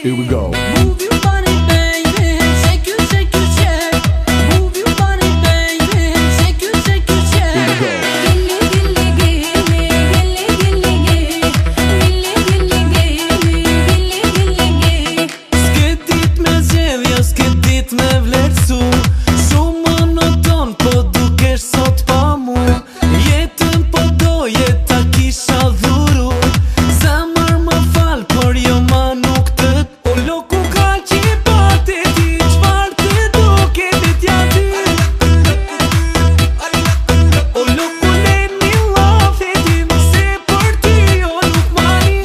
Here we go. Move your body, baby. Shake it, shake it, shake. Move your body, baby. Shake it, shake it, shake. Here we go. Gilli, gilli, gilli, gilli, gilli, gilli, gilli, gilli, gilli. S'ke dit me zgjedhja, s'ke dit me vlerësu. Shumë monoton, po dukesh sot pa mu. Jetën po doje ta kisha dhuru. Zemër më fal, por jo ma nuk të. O loku ka qipate ti, qfar të duke dhe t'ja ty. O loku let me love it, se për ty o nuk mani.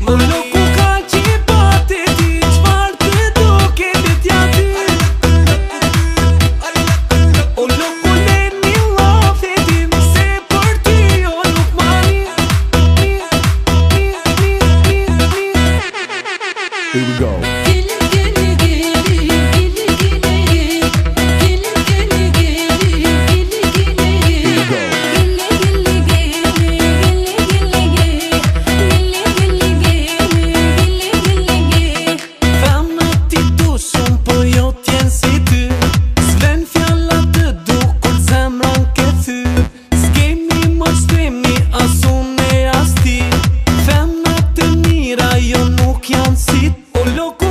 O loku ka qipate ti, qfar të duke dhe t'ja ty. O loku let me love it, se për ty o nuk mani. Here we go. Gilli, gilli, gilli, gilli, gilli, gilli, gilli, gilli, gilli, Here we go. gilli, gilli. Femët ti du shumë, po jo t'jen si ty. S'vlen fjalla të dukur zemran ke thy. S'kemi më shtremi as unë e as ti. Femët e mira jo nuk janë si. O loku